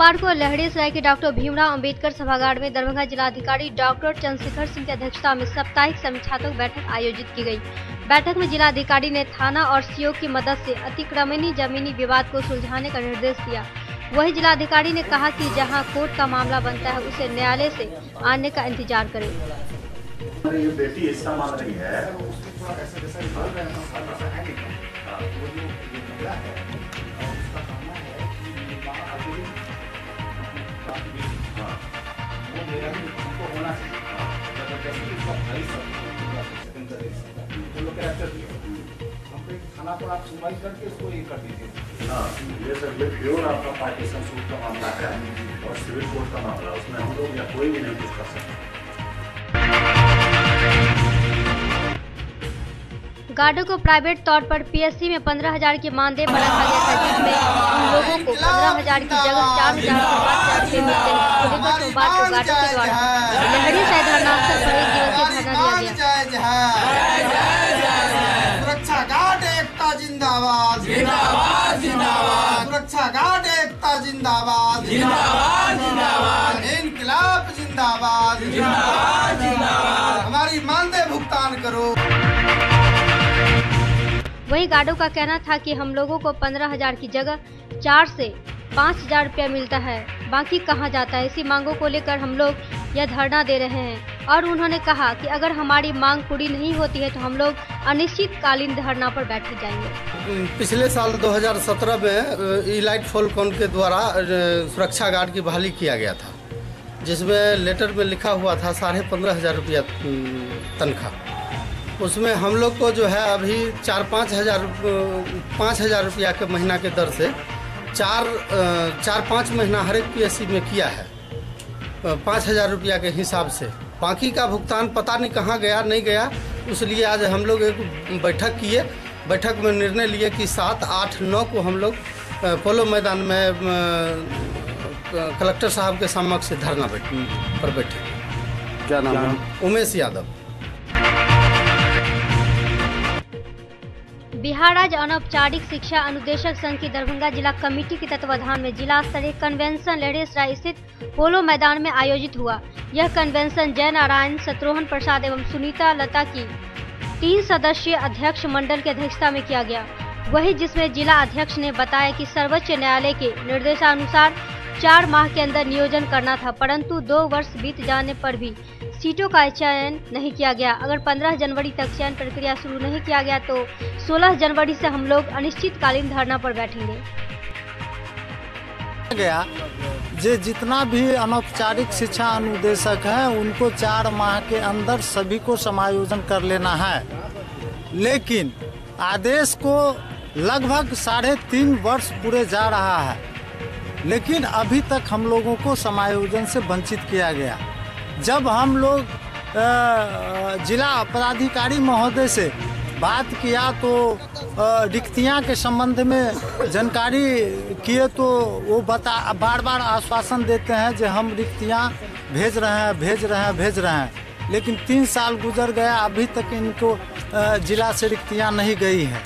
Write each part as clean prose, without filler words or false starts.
सोमवार को लहड़ीसराय के डॉक्टर भीमराव अंबेडकर सभागार में दरभंगा जिलाधिकारी डॉक्टर चंद्रशेखर सिंह की अध्यक्षता में साप्ताहिक समीक्षात्मक बैठक आयोजित की गई। बैठक में जिलाधिकारी ने थाना और सीओ की मदद से अतिक्रमणी जमीनी विवाद को सुलझाने का निर्देश दिया। वहीं जिलाधिकारी ने कहा कि जहां कोर्ट का मामला बनता है उसे न्यायालय से आने का इंतजार करें। ये बेटी हिस्सा मांग रही है। थाना पर आप सुनवाई करके इसको ये कर दीजिए। हाँ, ये सर ये प्योर आपका पार्टीशन सूट का मामला है और सिविल कोर्ट का मामला, उसमें हम लोग या कोई भी नहीं कुछ कर सकते। गार्डों को प्राइवेट तौर पर पीएससी में 15,000 की मानदेय पर रखा गया था, जिसमें उन लोगों को 15,000 की जगह 4,000 से 5,000 रुपये मिलते हैं। सोमवार को गार्डों के द्वारा लहड़ीसराय धरनास्थल पर 1 दिवसीय धरना दिया गया। सुरक्षा गार्ड एकता जिंदाबाद, जिंदाबाद जिंदाबाद। सुरक्षा गार्ड एकता जिंदाबाद, जिंदाबाद जिंदाबाद। इनकलाब जिंदाबाद, जिंदाबाद जिंदाबाद। हमारी मानदेय भुगतान करो। वहीं गार्डों का कहना था कि हम लोगों को 15,000 की जगह 4 से 5,000 रुपया मिलता है, बाकी कहां जाता है। इसी मांगों को लेकर हम लोग यह धरना दे रहे हैं और उन्होंने कहा कि अगर हमारी मांग पूरी नहीं होती है तो हम लोग अनिश्चितकालीन धरना पर बैठ जाएंगे। पिछले साल 2017 में इलाइट फोलकॉन के द्वारा सुरक्षा गार्ड की बहाली किया गया था, जिसमें लेटर में लिखा हुआ था 15,500 रुपया तनख्वाह। उसमें हम लोग को जो है अभी 5,000 रुपया के महीना के दर से 4-5 महीना हर एक पीएससी में किया है 5,000 रुपया के हिसाब से। बाकी का भुगतान पता नहीं कहाँ गया नहीं गया, इसलिए आज हम लोग एक बैठक किए। बैठक में निर्णय लिए कि 7, 8, 9 को हम लोग पोलो मैदान में कलेक्टर साहब के समक्ष से धरना पर बैठे। क्या नाम है? उमेश यादव। बिहार राज्य अनौपचारिक शिक्षा अनुदेशक संघ की दरभंगा जिला कमेटी के तत्वाधान में जिला स्तरीय कन्वेंशन लहड़ीसराय स्थित पोलो मैदान में आयोजित हुआ। यह कन्वेंशन जय नारायण, शत्रुघ्न प्रसाद एवं सुनीता लता की 3 सदस्यीय अध्यक्ष मंडल की अध्यक्षता में किया गया। वही जिसमें जिला अध्यक्ष ने बताया कि सर्वोच्च न्यायालय के निर्देशानुसार 4 माह के अंदर नियोजन करना था, परंतु 2 वर्ष बीत जाने पर भी सीटों का चयन नहीं किया गया। अगर 15 जनवरी तक चयन प्रक्रिया शुरू नहीं किया गया तो 16 जनवरी से हम लोग अनिश्चितकालीन धरना पर बैठेंगे। गया जे जितना भी अनौपचारिक शिक्षा अनुदेशक है उनको 4 माह के अंदर सभी को समायोजन कर लेना है, लेकिन आदेश को लगभग 3.5 वर्ष पूरे जा रहा है, लेकिन अभी तक हम लोगों को समायोजन से वंचित किया गया। जब हम लोग जिला पदाधिकारी महोदय से बात किया तो रिक्तियां के संबंध में जानकारी किए तो वो बार बार आश्वासन देते हैं कि हम रिक्तियां भेज रहे हैं, लेकिन 3 साल गुजर गया, अभी तक इनको जिला से रिक्तियां नहीं गई हैं।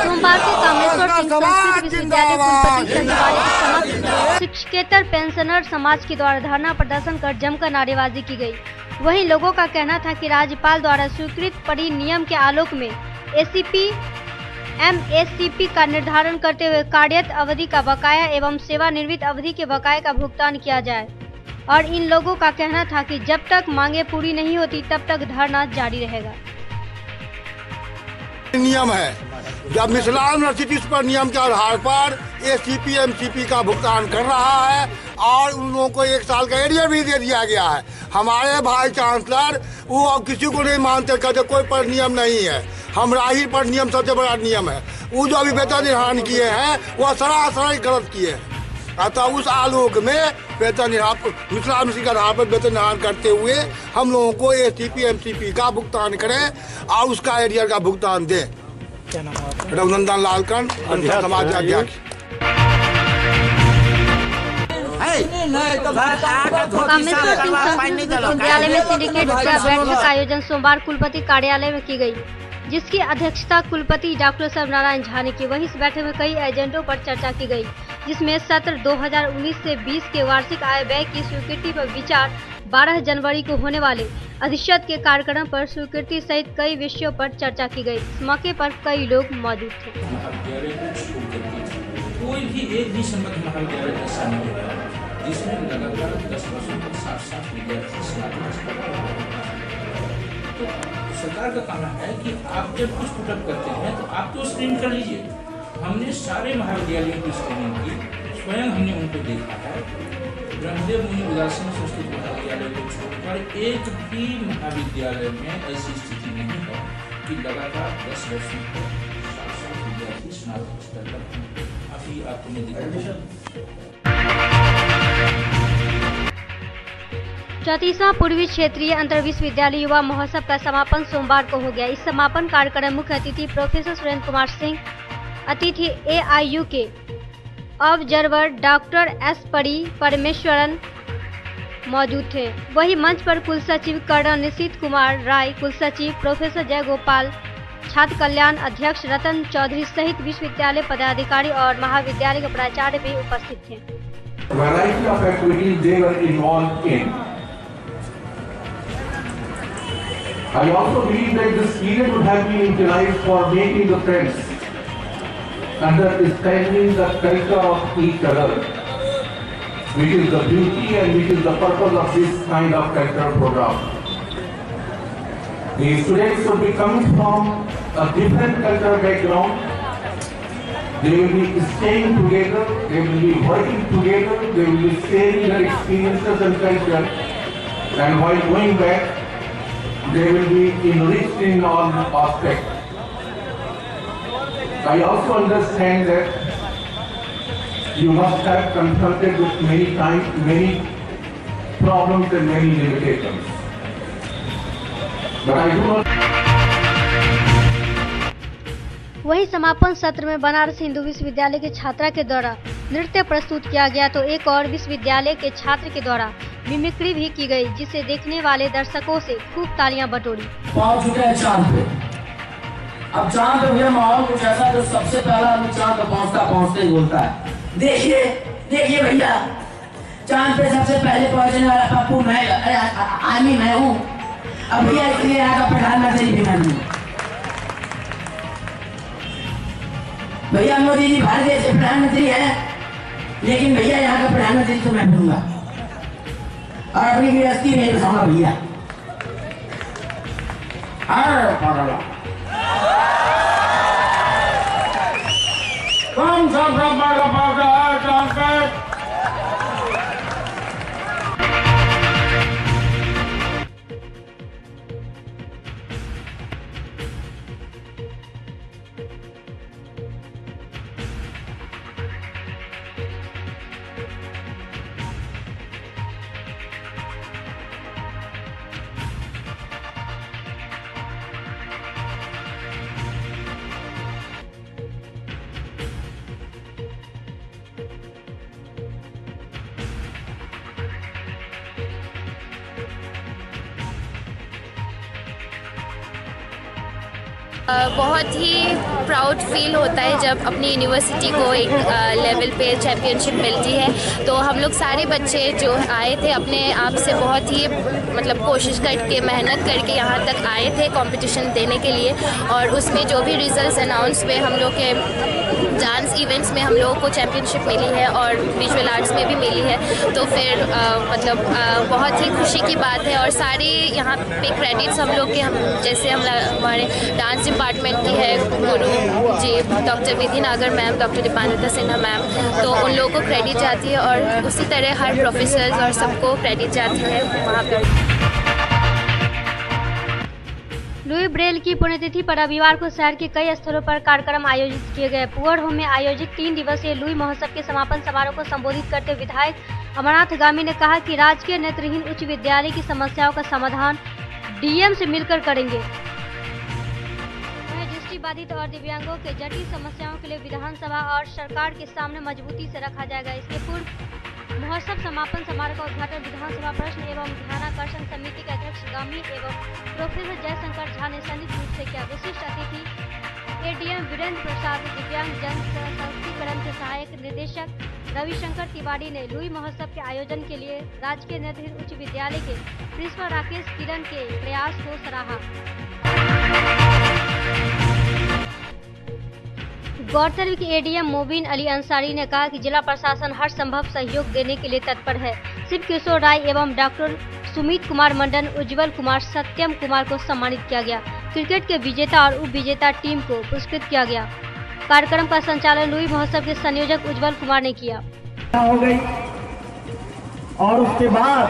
सोमवार को कामेश्वर सिंह संस्कृत विश्वविद्यालय कुलपति सचिवालय के समक्ष शिक्षकेतर पेंशनर समाज के द्वारा धरना प्रदर्शन कर जमकर नारेबाजी की गई। वहीं लोगों का कहना था कि राज्यपाल द्वारा स्वीकृत परिनियम के आलोक में एसीपी एमएससीपी का निर्धारण करते हुए कार्यरत अवधि का बकाया एवं सेवानिवृत्त अवधि के बकाये का भुगतान किया जाए। और इन लोगों का कहना था कि जब तक मांगे पूरी नहीं होती तब तक धरना जारी रहेगा। नियम है, जब मिथिला यूनिवर्सिटी पर नियम के आधार पर एसीपी एमसीपी का भुगतान कर रहा है और उन लोगों को 1 साल का एरियर भी दे दिया गया है। हमारे भाई चांसलर वो अब किसी को नहीं मानते, कहते कोई पर नियम नहीं है, हमरा ही पर नियम सबसे बड़ा नियम है। वो जो अभी वेतन निर्धारण किए हैं वो सरासर गलत किए हैं। अतः उस आलोक में वेतन मिथिला यूनिवर्सिटी का आधार पर वेतन निर्धारण करते हुए हम लोगों को एसीपी एमसीपी का भुगतान करें और उसका एरियर का भुगतान दें। रघुनंदन लालकन, समाज अध्यक्ष। कामेश्वर सिंह संस्कृत विश्वविद्यालय में सिंडिकेट का बैठक का आयोजन सोमवार कुलपति कार्यालय में की गई। जिसकी अध्यक्षता कुलपति डॉक्टर सर्वनारायण झा ने की। वहीं इस बैठक में कई एजेंडों पर चर्चा की गई, जिसमें सत्र 2019 से 20 के वार्षिक आय व्यय की स्वीकृति पर विचार, 12 जनवरी को होने वाले अधिशत के कार्यक्रम पर स्वीकृति सहित कई विषयों पर चर्चा की गई। इस मौके पर कई लोग मौजूद थे। कोई भी एक भी संबद्ध महाविद्यालय ऐसा नहीं है जिसमें लगातार 10 वर्षों तक 60 विद्यार्थी स्नातक। तो सरकार का कहना है कि आप जब कुछ पुटअप करते हैं तो आप तो स्क्रीन कर लीजिए। हमने सारे महाविद्यालयों की स्क्रीनिंग की, स्वयं हमने उनको देखा है। ब्रह्मदेव मुनि उदासीन संस्कृत महाविद्यालय को छोड़कर एक भी महाविद्यालय में ऐसी स्थिति नहीं है कि लगातार 10 वर्षों तक 60 विद्यार्थी स्नातक स्तर पर हैं। अभी आपने देखा 34वां पूर्वी क्षेत्रीय अंतर विश्वविद्यालय युवा महोत्सव का समापन सोमवार को हो गया। इस समापन कार्यक्रम मुख्य अतिथि प्रोफेसर सुरेंद्र कुमार सिंह, अतिथि AIU के ऑब्जर्वर डॉक्टर S परमेश्वरन मौजूद थे। वहीं मंच पर कुल सचिव कर्नल निशित कुमार राय, कुल सचिव प्रोफेसर जय गोपाल, छात्र कल्याण अध्यक्ष रतन चौधरी सहित विश्वविद्यालय पदाधिकारी और महाविद्यालय के प्राचार्य भी उपस्थित थे। Variety of activities they were involved in. I also believe that this period would have been utilized for making the friends, understanding the culture of each other, which is the beauty and which is the purpose of this kind of cultural program. The students should be coming from a different cultural background. They will be staying together, they will be working together, they will be sharing their experiences and culture, and while going back, they will be enriched in all aspects. I also understand that you must have confronted with many problems and many limitations. But I do not. वहीं समापन सत्र में बनारस हिंदू विश्वविद्यालय के छात्रा के द्वारा नृत्य प्रस्तुत किया गया, तो एक और विश्वविद्यालय के छात्र के द्वारा मिमिक्री भी की गई, जिसे देखने वाले दर्शकों से खूब तालियां बटोरी। पहुंच चुके हैं चांद पे। अब चांद पे हुआ माहौल कुछ ऐसा जो सबसे पहला आदमी चांद पे पहुंचते ही बोलता है, देखिए देखिए भैया, चांद पे सबसे पहले पहुंचने वाला पप्पू मैं हूँ। अब भैया इसलिए यहाँ का प्रधानमंत्री भी मैं हूँ। भैया मोदी जी भारत देश के प्रधानमंत्री है, लेकिन भैया यहाँ का प्रधानमंत्री तो मैं बनूंगा और अपनी गृहस्थी में बसाऊंगा भैया। कौन सा बहुत ही प्राउड फील होता है जब अपनी यूनिवर्सिटी को एक लेवल पे चैम्पियनशिप मिलती है। तो हम लोग सारे बच्चे जो आए थे अपने आप से बहुत ही मतलब कोशिश करके मेहनत करके यहाँ तक आए थे कंपटीशन देने के लिए, और उसमें जो भी रिजल्ट्स अनाउंस हुए हम लोग के डांस इवेंट्स में हम लोगों को चैम्पियनशिप मिली है और विजुअल आर्ट्स में भी मिली है। तो फिर बहुत ही खुशी की बात है। और सारे यहाँ पे क्रेडिट्स हम लोग के जैसे हमारे डांस डिपार्टमेंट की है गुरु जी डॉक्टर विधि नागर ma'am, doctor Dipanwita Sinha ma'am, तो उन लोगों को क्रेडिट जाती है और उसी तरह हर प्रोफेसर्स और सबको क्रेडिट जाती है वहाँ पर। लुई ब्रेल की पुण्यतिथि पर रविवार को शहर के कई स्थलों पर कार्यक्रम आयोजित किए गए। पुअरहोम में आयोजित 3 दिवसीय लुई महोत्सव के समापन समारोह को संबोधित करते विधायक अमरनाथ गामी ने कहा कि राजकीय नेत्रहीन उच्च विद्यालय की समस्याओं का समाधान डीएम से मिलकर करेंगे। वहीं दृष्टिबाधित और दिव्यांगों के जटिल समस्याओं के लिए विधानसभा और सरकार के सामने मजबूती से रखा जाएगा। इसके पूर्व महोत्सव समापन समारोह का उद्घाटन विधानसभा प्रश्न एवं ध्यानाकर्षण समिति के अध्यक्ष गामी एवं प्रोफेसर जयशंकर झा ने संयुक्त रूप से किया। विशिष्ट अतिथि एडीएम वीरेंद्र प्रसाद, दिव्यांग जन सशक्तिकरण के सहायक निदेशक रविशंकर तिवारी ने लुई महोत्सव के आयोजन के लिए राजकीय नेत्रहीन उच्च विद्यालय के प्रिंसिपल राकेश किरण के प्रयास को सराहा। गौरतलब की एडीएम मोबिन अली अंसारी ने कहा कि जिला प्रशासन हर संभव सहयोग देने के लिए तत्पर है। शिव किशोर राय एवं डॉक्टर सुमित कुमार मंडन, उज्जवल कुमार, सत्यम कुमार को सम्मानित किया गया। क्रिकेट के विजेता और उप विजेता टीम को पुरस्कृत किया गया। कार्यक्रम का संचालन लुई महोत्सव के संयोजक उज्जवल कुमार ने किया। हो गई और उसके बाद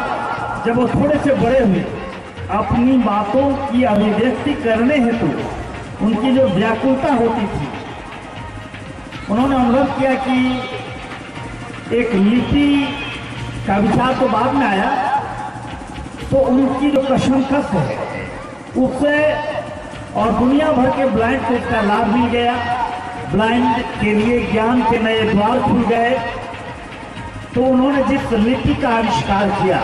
जब वो थोड़े से बड़े हुए, अपनी बातों की अभिव्यक्ति करने हेतु उनकी जो व्याकुलता होती थी, उन्होंने अनुभव किया कि एक लिपि का विचार तो बाद में आया, तो उनकी जो कशमकश है उससे और दुनिया भर के ब्लाइंड को इसका लाभ मिल गया। ब्लाइंड के लिए ज्ञान के नए द्वार खुल गए। तो उन्होंने जिस लिपि का आविष्कार किया,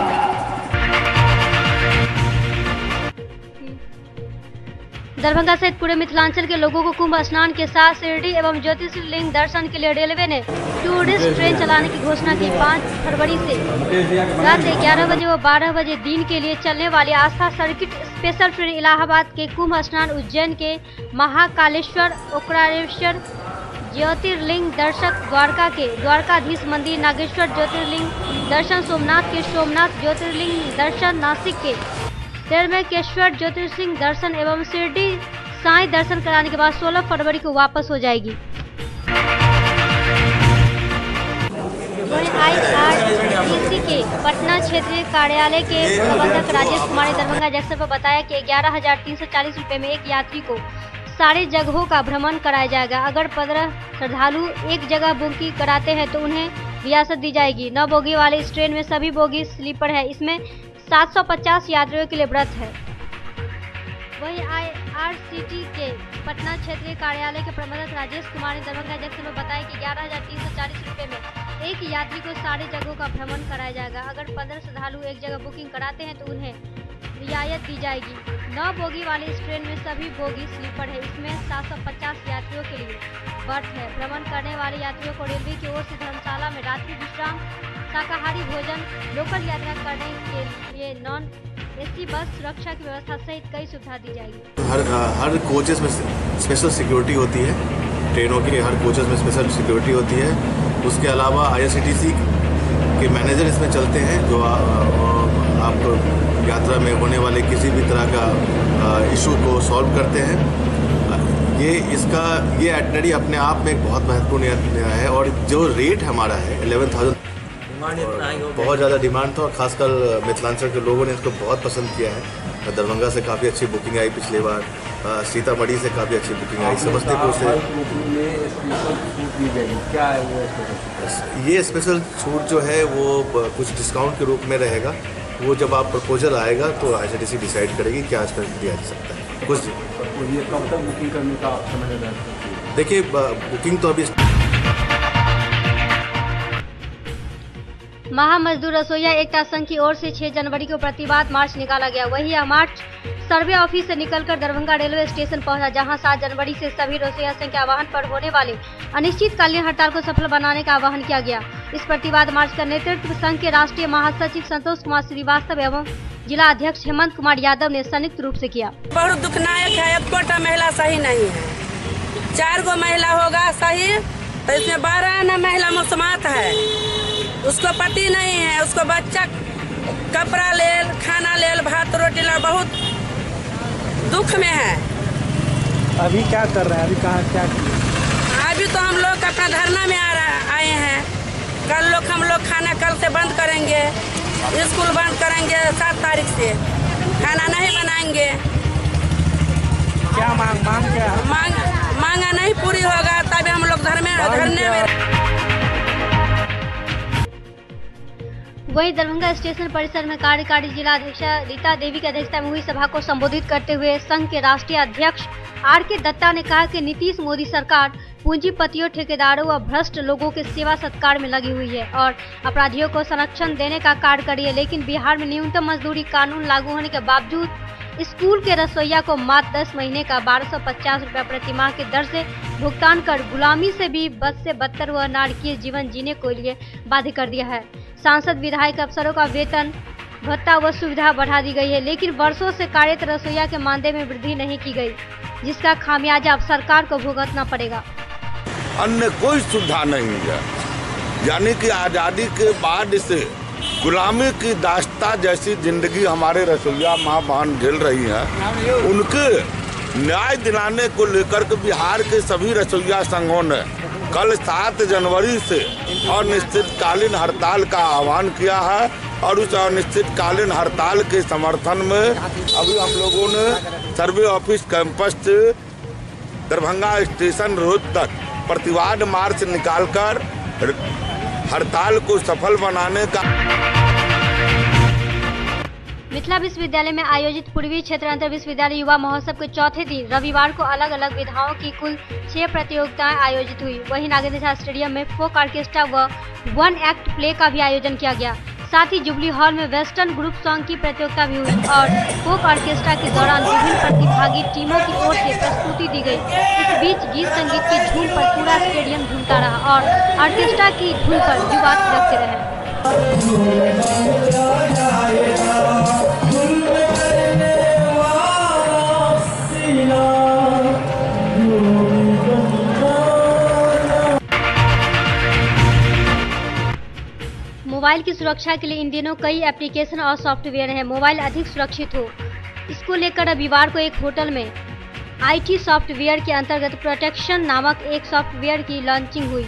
दरभंगा सहित पूरे मिथिलांचल के लोगों को कुंभ स्नान के साथ शिरडी एवं ज्योतिर्लिंग दर्शन के लिए रेलवे ने टूरिस्ट ट्रेन चलाने की घोषणा की। 5 फरवरी से रात 11 बजे व 12 बजे दिन के लिए चलने वाली आस्था सर्किट स्पेशल ट्रेन इलाहाबाद के कुंभ स्नान, उज्जैन के महाकालेश्वर, ओंकारेश्वर ज्योतिर्लिंग दर्शक, द्वारका के द्वारकाधीश मंदिर, नागेश्वर ज्योतिर्लिंग दर्शन, सोमनाथ के सोमनाथ ज्योतिर्लिंग दर्शन, नासिक के त्र्यंबकेश्वर ज्योतिर्लिंग दर्शन एवं शिरडी साईं दर्शन कराने के बाद 16 फरवरी को वापस हो जाएगी। वहीं IRCTC के पटना क्षेत्रीय कार्यालय के प्रबंधक राजेश कुमार ने दरभंगा जंक्शन पर बताया कि 11,340 रुपए में एक यात्री को सारे जगहों का भ्रमण कराया जाएगा। अगर 15 श्रद्धालु एक जगह बुकिंग कराते हैं तो उन्हें रियासत दी जाएगी। 9 बोगी वाले इस ट्रेन में सभी बोगी स्लीपर है। इसमें 750 यात्रियों के लिए व्रत है। वहीं IRCTC के पटना क्षेत्रीय कार्यालय के प्रबंधक राजेश कुमार ने दरभंगा जंक्शन में बताया कि 11,340 रुपए में एक यात्री को सारे जगहों का भ्रमण कराया जाएगा। अगर 15 श्रद्धालु एक जगह बुकिंग कराते हैं तो उन्हें रियायत दी जाएगी। 9 बोगी वाली इस ट्रेन में सभी बोगी स्लीपर है। इसमें 750 यात्रियों के लिए वर्थ है। भ्रमण करने वाले यात्रियों को रेलवे की ओर से धर्मशाला में रात्रि विश्राम, शाकाहारी भोजन, लोकल यात्रा करने के लिए नॉन एसी बस सुरक्षा की व्यवस्था सहित कई सुविधा दी जाएगी। हर कोचेस में स्पेशल सिक्योरिटी होती है। ट्रेनों के हर कोचेस में स्पेशल सिक्योरिटी होती है। उसके अलावा IRCTC के मैनेजर इसमें चलते हैं, जो आपको यात्रा में होने वाले किसी भी तरह का इशू को सॉल्व करते हैं। ये आइटनरी अपने आप में एक बहुत महत्वपूर्ण है। और जो रेट हमारा है 11,000, बहुत ज़्यादा डिमांड था और खासकर मिथिलांचल के लोगों ने इसको बहुत पसंद किया है। दरभंगा से काफ़ी अच्छी बुकिंग आई पिछली बार, सीतामढ़ी से काफ़ी अच्छी बुकिंग आई, समस्तीपुर से। ये स्पेशल छूट जो है वो कुछ डिस्काउंट के रूप में रहेगा। वो जब आप प्रपोजल आएगा तो IRCTC डिसाइड करेगी क्या आज तक दिया जा सकता है। कुछ ये कब तक बुकिंग करने का समय है? देखिए, बुकिंग तो अभी महामजदूर रसोईया एकता संघ की ओर से 6 जनवरी को प्रतिवाद मार्च निकाला गया। वही यह मार्च सर्वे ऑफिस से निकलकर दरभंगा रेलवे स्टेशन पहुंचा, जहां 7 जनवरी से सभी रसोईया संघ के आह्वान पर होने वाले अनिश्चितकालीन हड़ताल को सफल बनाने का आह्वान किया गया। इस प्रतिवाद मार्च का नेतृत्व संघ के राष्ट्रीय महासचिव संतोष कुमार श्रीवास्तव एवं जिला अध्यक्ष हेमंत कुमार यादव ने संयुक्त रूप से किया। बहुत दुखनायक है, अब कोटा महिला सही नहीं है। 4 गो महिला होगा सही तो इसमें 12 न महिला मुसमात है। उसको पति नहीं है, उसको बच्चा कपड़ा ले, खाना ले, भात रोटी ले, बहुत दुख में है। अभी क्या कर रहे हैं? अभी कहाँ क्या कर रहे हैं? अभी तो हम लोग अपना धरना में आए हैं। कल हम लोग खाना कल से बंद करेंगे, स्कूल बंद करेंगे 7 तारीख से, खाना नहीं बनाएंगे। क्या मांग क्या? मांगा नहीं पूरी होगा तभी हम लोग धरने में। वहीं दरभंगा स्टेशन परिसर में कार्यकारी जिला अध्यक्षा रीता देवी की अध्यक्षता में हुई सभा को संबोधित करते हुए संघ के राष्ट्रीय अध्यक्ष आर.के. दत्ता ने कहा कि नीतीश मोदी सरकार पूंजीपतियों, ठेकेदारों व भ्रष्ट लोगों के सेवा सत्कार में लगी हुई है और अपराधियों को संरक्षण देने का कार्य कर रही है। लेकिन बिहार में न्यूनतम मजदूरी कानून लागू होने के बावजूद स्कूल के रसोइया को मात्र 10 महीने का 1250 रुपया प्रति माह की दर से भुगतान कर गुलामी से भी बद से बदतर व नारकीय जीवन जीने के लिए बाध्य कर दिया है। सांसद, विधायक, अफसरों का वेतन, भत्ता व सुविधा बढ़ा दी गई है, लेकिन वर्षों से कार्यरत रसोइया के मानदेय में वृद्धि नहीं की गई, जिसका खामियाजा अब सरकार को भुगतना पड़ेगा। अन्य कोई सुविधा नहीं है, यानी कि आज़ादी के बाद से गुलामी की दास्ता जैसी जिंदगी हमारे रसोइया माँ बहन झेल रही हैं। उनके न्याय दिलाने को लेकर के बिहार के सभी रसोइया संघों ने कल 7 जनवरी से अनिश्चितकालीन हड़ताल का आह्वान किया है और उस अनिश्चितकालीन हड़ताल के समर्थन में अभी हम लोगों ने सर्वे ऑफिस कैंपस से दरभंगा स्टेशन रोड तक प्रतिवाद मार्च निकालकर हड़ताल को सफल बनाने का। मिथिला विश्वविद्यालय में आयोजित पूर्वी क्षेत्र अंतर विश्वविद्यालय युवा महोत्सव के चौथे दिन रविवार को अलग अलग विधाओं की कुल 6 प्रतियोगिताएं आयोजित हुई। वहीं नागेंद्र झा स्टेडियम में फोक ऑर्केस्ट्रा व 1 एक्ट प्ले का भी आयोजन किया गया। साथ ही जुबली हॉल में वेस्टर्न ग्रुप सॉन्ग की प्रतियोगिता भी हुई और फोक ऑर्केस्ट्रा के दौरान विभिन्न प्रतिभागी टीमों की ओर से प्रस्तुति दी गई। इस बीच गीत संगीत की धुन पर पूरा स्टेडियम झूमता रहा और ऑर्केस्ट्रा की धुन पर युवा थिरकते रहे। मोबाइल की सुरक्षा के लिए इन दिनों कई एप्लीकेशन और सॉफ्टवेयर हैं। मोबाइल अधिक सुरक्षित हो, इसको लेकर रविवार को एक होटल में आईटी सॉफ्टवेयर के अंतर्गत प्रोटेक्शन नामक एक सॉफ्टवेयर की लॉन्चिंग हुई।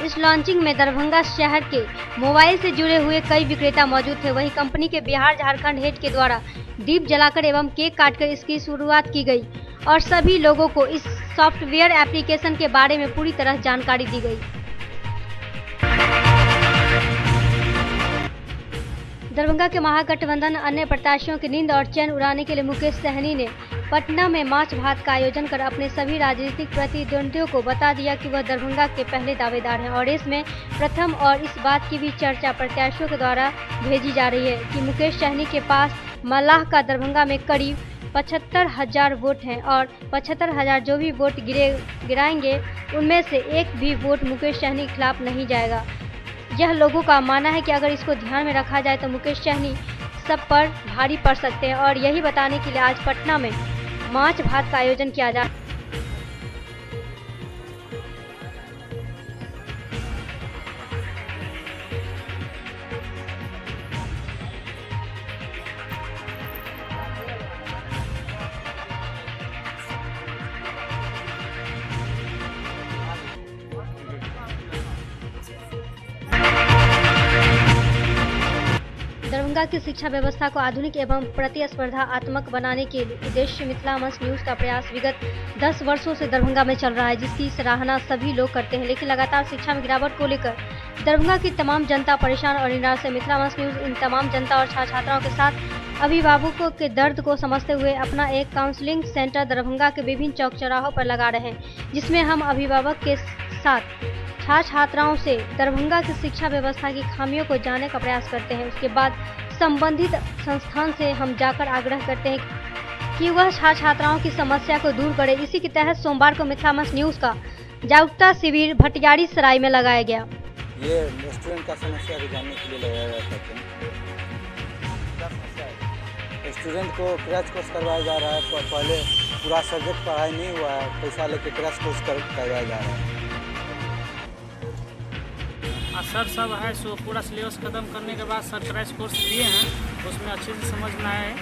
इस लॉन्चिंग में दरभंगा शहर के मोबाइल से जुड़े हुए कई विक्रेता मौजूद थे। वहीं कंपनी के बिहार झारखंड हेड के द्वारा दीप जलाकर एवं केक काटकर इसकी शुरुआत की गई और सभी लोगों को इस सॉफ्टवेयर एप्लीकेशन के बारे में पूरी तरह जानकारी दी गई। दरभंगा के महागठबंधन अन्य प्रत्याशियों की नींद और चैन उड़ाने के लिए मुकेश सहनी ने पटना में माछ भात का आयोजन कर अपने सभी राजनीतिक प्रतिद्वंदियों को बता दिया कि वह दरभंगा के पहले दावेदार हैं और इसमें प्रथम और इस बात की भी चर्चा प्रत्याशियों के द्वारा भेजी जा रही है कि मुकेश सहनी के पास मल्लाह का दरभंगा में करीब 75,000 वोट हैं और 75,000 जो भी वोट गिराएंगे उनमें से एक भी वोट मुकेश सहनी के खिलाफ नहीं जाएगा। यह लोगों का मानना है कि अगर इसको ध्यान में रखा जाए तो मुकेश सहनी सब पर भारी पड़ सकते हैं और यही बताने के लिए आज पटना में माछ भात का आयोजन किया जा। दरभंगा की शिक्षा व्यवस्था को आधुनिक एवं प्रतिस्पर्धात्मक बनाने के उद्देश्य मिथिला मंच न्यूज का प्रयास विगत 10 वर्षों से दरभंगा में चल रहा है, जिसकी सराहना सभी लोग करते हैं। लेकिन लगातार शिक्षा में गिरावट को लेकर दरभंगा की तमाम जनता परेशान और निराश है। मिथिला मंच न्यूज इन तमाम जनता और छात्र छात्राओं के साथ अभिभावकों के दर्द को समझते हुए अपना एक काउंसलिंग सेंटर दरभंगा के विभिन्न चौक चौराहों पर लगा रहे हैं, जिसमें हम अभिभावक के साथ छात्र छात्राओं से दरभंगा की शिक्षा व्यवस्था की खामियों को जानने का प्रयास करते हैं। उसके बाद संबंधित संस्थान से हम जाकर आग्रह करते हैं कि वह छात्र छात्राओं की समस्या को दूर करे। इसी के तहत सोमवार को मिथिला मंच न्यूज का जागरूकता शिविर भटियारी सराय में लगाया गया। ये रेस्टोरेंट का समस्या को जानने के लिए लगाया गया था। स्टूडेंट को क्रैश कोर्स करवाया जा रहा है, पहले पूरा सब्जेक्ट पढ़ाई नहीं हुआ है, पैसा लेके क्रैश कोर्स करवाया जा रहा है। सर सब है सो पूरा सिलेबस खत्म करने के बाद सर क्रैश कोर्स दिए हैं, उसमें अच्छे से समझ में आया है।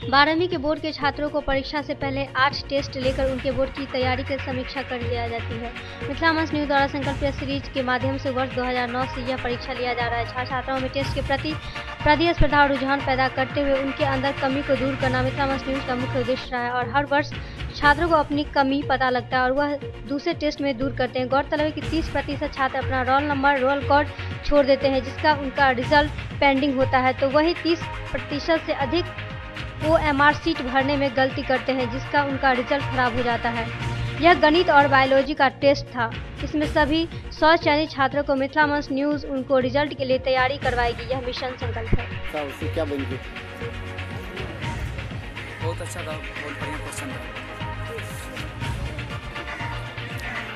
12वीं के बोर्ड के छात्रों को परीक्षा से पहले 8 टेस्ट लेकर उनके बोर्ड की तैयारी की समीक्षा कर दिया जाती है। मिथिला मंच न्यूज द्वारा संकल्प सीरीज के माध्यम से वर्ष 2009 से यह परीक्षा लिया जा रहा है। छात्र छात्राओं में टेस्ट के प्रति प्रतिस्पर्धा और रुझान पैदा करते हुए उनके अंदर कमी को दूर करना मिथिला मंच न्यूज का मुख्य उद्देश्य रहा है और हर वर्ष छात्रों को अपनी कमी पता लगता है और वह दूसरे टेस्ट में दूर करते हैं। गौरतलब है कि 30% छात्र अपना रोल नंबर रोल कोड छोड़ देते हैं, जिसका उनका रिजल्ट पेंडिंग होता है, तो वही 30% से अधिक OMR सीट भरने में गलती करते हैं, जिसका उनका रिजल्ट खराब हो जाता है। यह गणित और बायोलॉजी का टेस्ट था। इसमें सभी 100 चयनित छात्रों को मिथिला मंच न्यूज उनको रिजल्ट के लिए तैयारी करवाएगी। यह मिशन संकल्प है। उससे क्या बन गई? बहुत अच्छा था, बहुत बढ़िया क्वेश्चन था।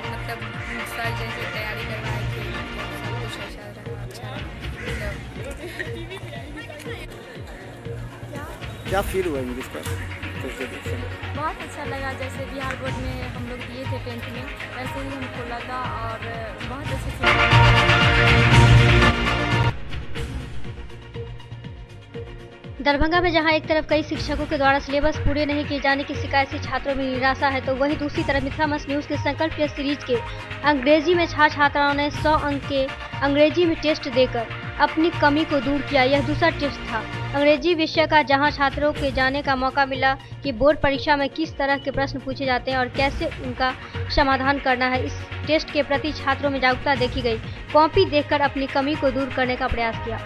मतलब सर जैसे तैयारी करवाए थे, सब कुछ अच्छा रहा, अच्छा क्या फील हुआ इंग्लिश का? बहुत अच्छा लगा, जैसे बिहार बोर्ड में हम लोग दिए थे 10th में, वैसे ही हमको लगा और बहुत अच्छे से। दरभंगा में जहां एक तरफ कई शिक्षकों के द्वारा सिलेबस पूरे नहीं किए जाने की शिकायत से छात्रों में निराशा है, तो वहीं दूसरी तरफ मिथिला मंच न्यूज के संकल्प टेस्ट सीरीज के अंग्रेजी में छात्राओं ने 100 अंक के अंग्रेजी में टेस्ट देकर अपनी कमी को दूर किया। यह दूसरा टेस्ट था अंग्रेजी विषय का, जहां छात्रों के जानने का मौका मिला कि बोर्ड परीक्षा में किस तरह के प्रश्न पूछे जाते हैं और कैसे उनका समाधान करना है। इस टेस्ट के प्रति छात्रों में जागरूकता देखी गई। कॉपी देखकर अपनी कमी को दूर करने का प्रयास किया।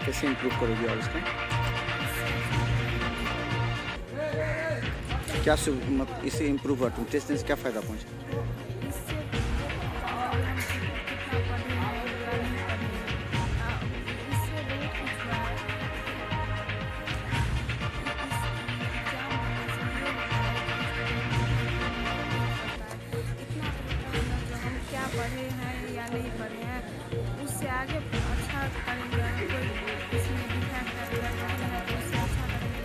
कैसे इम्प्रूव करोगे और इसका क्या इससे इम्प्रूव हुआ? तुम टेस्ट से क्या फ़ायदा पहुँचा? पढ़े हैं या नहीं पढ़े हैं, उससे आगे अच्छा करेंगे, कोई इसमें डिफेक्ट है तो उससे अच्छा करेंगे।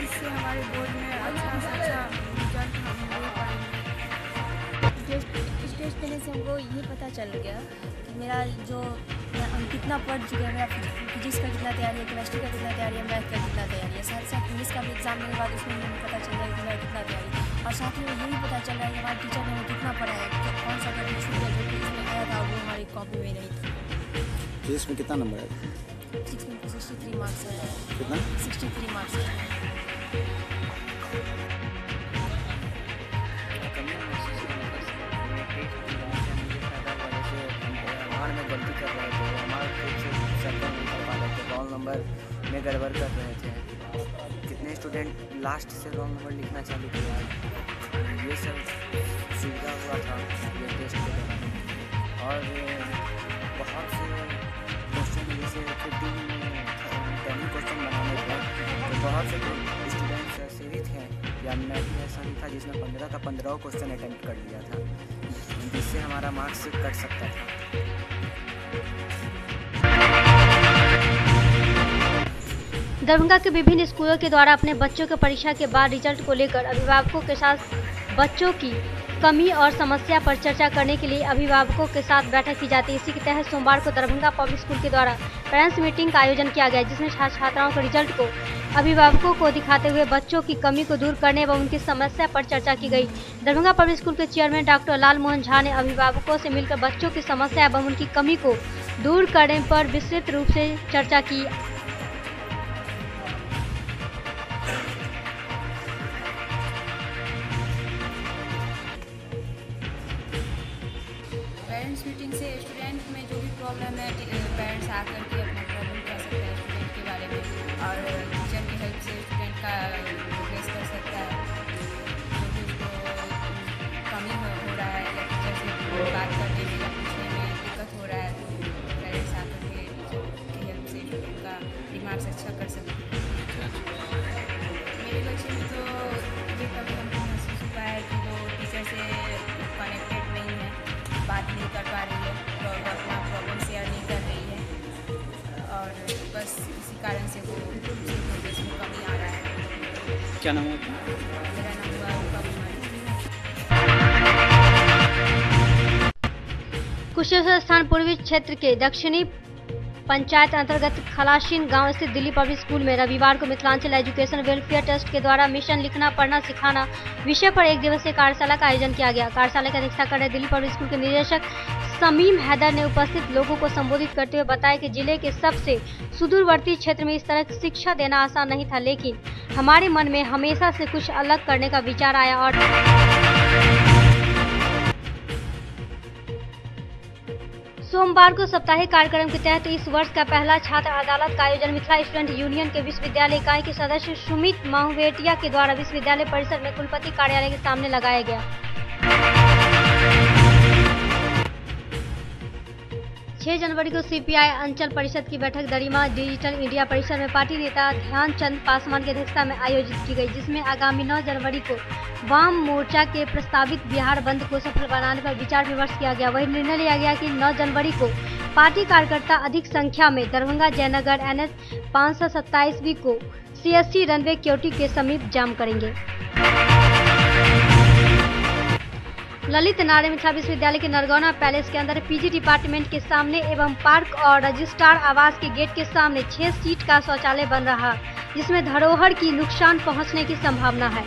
इससे हमारे बोर्ड में अच्छा से अच्छा रिजल्ट हम ले पाएंगे। इस टेस्ट देने से हमको ये पता चल गया कि मेरा जो हम कितना पढ़ चुके हैं, मेरा फिजिक्स का कितना तैयारी है, केमिस्ट्री का कितना तैयारी है, मैथ का कितना तैयारी है। साथ साथ इंग्लिश का भी एग्जाम देने के बाद उसमें हमें पता चल जाएगा कि मेरा कितना तैयारी है। और साथ में ये भी पता चल रहा है कि हमारे टीचर ने हमें कितना पढ़ाया है, कौन सा टॉपिक छूट गया जो कि इसमें आया था वो हमारी कॉपी में नहीं था। फिजिक्स में कितना नंबर है? फिजिक्स में 63 मार्क्स है। कितना? 63 मार्क्स है। गलती कर रहे थे, हमारे खुद से सर्कल नहीं कर पा रहे थे, रोल नंबर में गड़बड़ कर रहे थे। कितने स्टूडेंट लास्ट से रोल नंबर लिखना चालू किया, ये सब सुविधा हुआ था ये टेस्ट के दौरान। और बहुत से क्वेश्चन जैसे 10 क्वेश्चन बनाने थे, तो बहुत से स्टूडेंट्स ऐसे भी थे, या मैं भी ऐसा भी था जिसमें 15 का 15 क्वेश्चन अटैम्प्ट कर लिया था, जिससे हमारा मार्क्स कट सकता था। दरभंगा के विभिन्न स्कूलों के द्वारा अपने बच्चों के परीक्षा के बाद रिजल्ट को लेकर अभिभावकों के साथ बच्चों की कमी और समस्या पर चर्चा करने के लिए अभिभावकों के साथ बैठक की जाती है। इसी के तहत सोमवार को दरभंगा पब्लिक स्कूल के द्वारा पेरेंट्स मीटिंग का आयोजन किया गया, जिसमें छात्राओं के रिजल्ट को अभिभावकों को दिखाते हुए बच्चों की कमी को दूर करने एवं उनकी समस्या पर चर्चा की गई। दरभंगा पब्लिक स्कूल के चेयरमैन डॉक्टर लाल मोहन झा ने अभिभावकों से मिलकर बच्चों की समस्या एवं उनकी कमी को दूर करने पर विस्तृत रूप से चर्चा की। पेरेंट्स मीटिंग से स्टूडेंट में जो भी प्रॉब्लम है, पेरेंट्स आकर के अपना प्रॉब्लम कह सकते हैं स्टूडेंट के बारे में, और टीचर की हेल्प से स्टूडेंट का प्रोग्रेस कर सकता है। जो भी उसको कमी हो रहा है या टीचर से बात करने में या पूछने में दिक्कत हो रहा है, तो पेरेंट्स आकर के टीचर की हेल्प से स्टूडेंट का दिमाग अच्छा कर सकते हैं। मेरे बच्चे में तो ये कभी हमको महसूस हुआ है कि वो टीचर से कनेक्टेड नहीं है, बात नहीं कर पा रही है, वो अपना प्रॉब्लम शेयर नहीं कर रही है, और बस इसी कारण से वो प्रोग्रेस में कमी आ रहा है। क्या नाम है? मेरा नाम हुआ कुशेश्वर स्थान पूर्वी क्षेत्र के दक्षिणी पंचायत अंतर्गत खलाशीन गांव स्थित दिल्ली पब्लिक स्कूल में रविवार को मिथिलांचल एजुकेशन वेलफेयर ट्रस्ट के द्वारा मिशन लिखना पढ़ना सिखाना विषय पर एक दिवसीय कार्यशाला का आयोजन किया गया। कार्यशाला की अध्यक्षता कर रहे दिल्ली पब्लिक स्कूल के निदेशक समीम हैदर ने उपस्थित लोगों को संबोधित करते हुए बताया कि जिले के सबसे सुदूरवर्ती क्षेत्र में इस तरह की शिक्षा देना आसान नहीं था, लेकिन हमारे मन में हमेशा से कुछ अलग करने का विचार आया और सोमवार को साप्ताहिक कार्यक्रम के तहत इस वर्ष का पहला छात्र अदालत का आयोजन मिथिला स्टूडेंट यूनियन के विश्वविद्यालय इकाई के सदस्य सुमित माहुवेटिया के द्वारा विश्वविद्यालय परिसर में कुलपति कार्यालय के सामने लगाया गया। 6 जनवरी को सीपीआई अंचल परिषद की बैठक दरिमा डिजिटल इंडिया परिसर में पार्टी नेता ध्यानचंद पासवान की अध्यक्षता में आयोजित की गई, जिसमें आगामी 9 जनवरी को वाम मोर्चा के प्रस्तावित बिहार बंद को सफल बनाने पर विचार विमर्श किया गया। वही निर्णय लिया गया कि 9 जनवरी को पार्टी कार्यकर्ता अधिक संख्या में दरभंगा जयनगर NH 527 को CST रनवे क्योटी के समीप जाम करेंगे। ललित नारायण मिथिला विश्वविद्यालय के नरगौना पैलेस के अंदर पीजी डिपार्टमेंट के सामने एवं पार्क और रजिस्ट्रार आवास के गेट के सामने 6 सीट का शौचालय बन रहा, जिसमें धरोहर की नुकसान पहुंचने की संभावना है।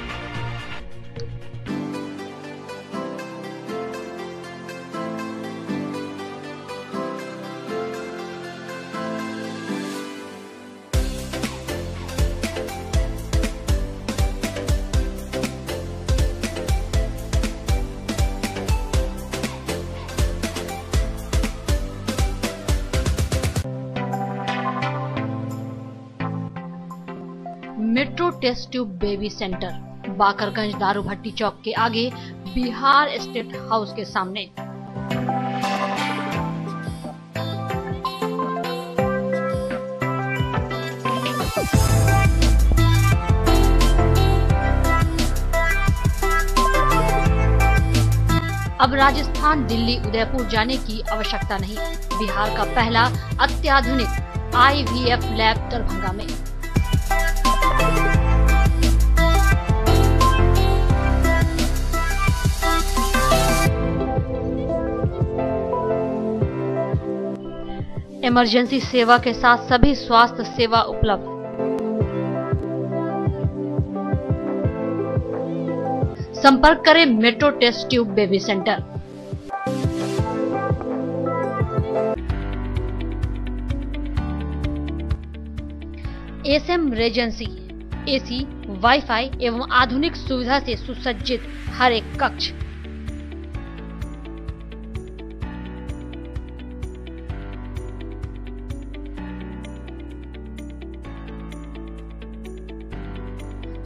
Metro test tube baby centre Bakarganj Daru Bhatti चौक के आगे बिहार स्टेट हाउस के सामने। अब राजस्थान, दिल्ली, उदयपुर जाने की आवश्यकता नहीं। बिहार का पहला अत्याधुनिक IVF लैब दरभंगा में। इमरजेंसी सेवा के साथ सभी स्वास्थ्य सेवा उपलब्ध। संपर्क करें metro test tube baby centre. SM regency AC, wifi एवं आधुनिक सुविधा से सुसज्जित हर एक कक्ष।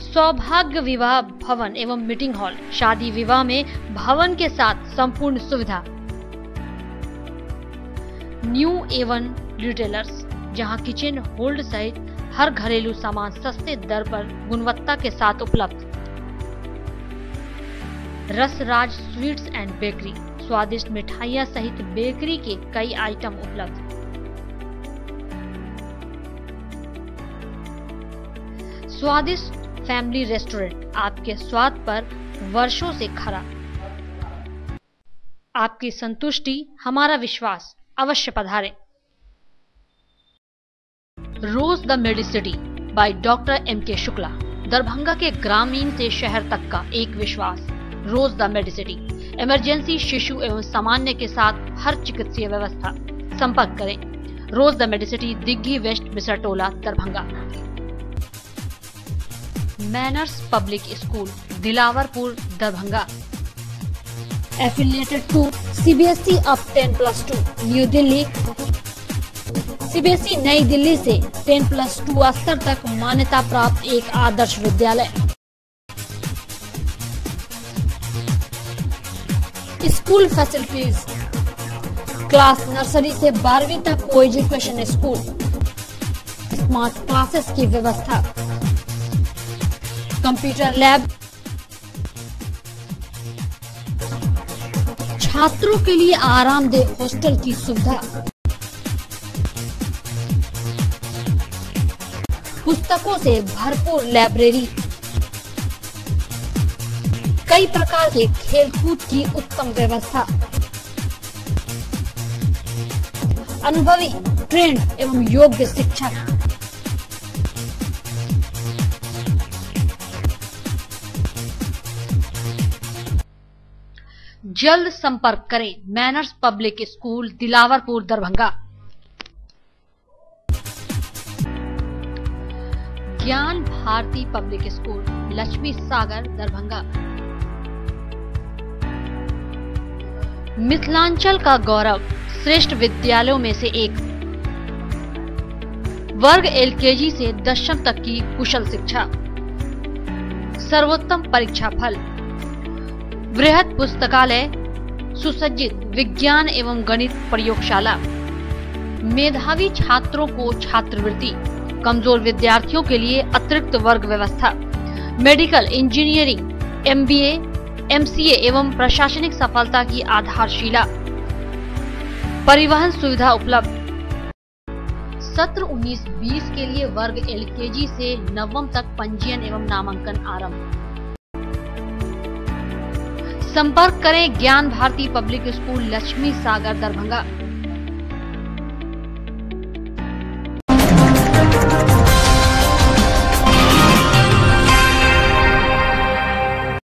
सौभाग्य विवाह भवन एवं मीटिंग हॉल, शादी विवाह में भवन के साथ संपूर्ण सुविधा। न्यू A1 रिटेलर्स, जहां किचन होल्ड सहित हर घरेलू सामान सस्ते दर पर गुणवत्ता के साथ उपलब्ध। रसराज स्वीट्स एंड बेकरी, स्वादिष्ट मिठाइयां सहित बेकरी के कई आइटम उपलब्ध। स्वादिष्ट फैमिली रेस्टोरेंट, आपके स्वाद पर वर्षों से खरा। आपकी संतुष्टि हमारा विश्वास, अवश्य पधारें। Rose the Medicity by doctor MK Shukla, Darbhanga के ग्रामीण से शहर तक का एक विश्वास। रोज द मेडिसिटी, इमरजेंसी, शिशु एवं सामान्य के साथ हर चिकित्सीय व्यवस्था। संपर्क करें Rose the Medicity, Digghi West, Bisartola, Darbhanga. Manners Public School, Dilawarpur, Darbhanga. Affiliated to CBSE अब 10+2, न्यू दिल्ली। CBSE नई दिल्ली से 10+2 स्तर तक मान्यता प्राप्त एक Adarsh Vidyalaya. School facilities, class nursery से 12वीं तक को एजुकेशन स्कूल, स्मार्ट क्लासेस की व्यवस्था, कंप्यूटर लैब, छात्रों के लिए आरामदेह हॉस्टल की सुविधा, पुस्तकों से भरपूर लाइब्रेरी, कई प्रकार के खेलकूद की उत्तम व्यवस्था, अनुभवी, ट्रेंड एवं योग्य शिक्षक। जल्द संपर्क करें manners Public School, Dilawarpur, Darbhanga. ज्ञान भारती पब्लिक स्कूल, लक्ष्मी सागर, दरभंगा। मिथिलांचल का गौरव, श्रेष्ठ विद्यालयों में से एक। वर्ग एलकेजी से दशम तक की कुशल शिक्षा, सर्वोत्तम परीक्षा फल, वृहद पुस्तकालय, सुसज्जित विज्ञान एवं गणित प्रयोगशाला, मेधावी छात्रों को छात्रवृत्ति, कमजोर विद्यार्थियों के लिए अतिरिक्त वर्ग व्यवस्था, मेडिकल, इंजीनियरिंग, एमबीए, एमसीए एवं प्रशासनिक सफलता की आधारशिला, परिवहन सुविधा उपलब्ध। सत्र 19-20 के लिए वर्ग एलकेजी से नवम तक पंजीयन एवं नामांकन आरंभ। संपर्क करें ज्ञान भारती पब्लिक स्कूल, लक्ष्मी सागर, दरभंगा।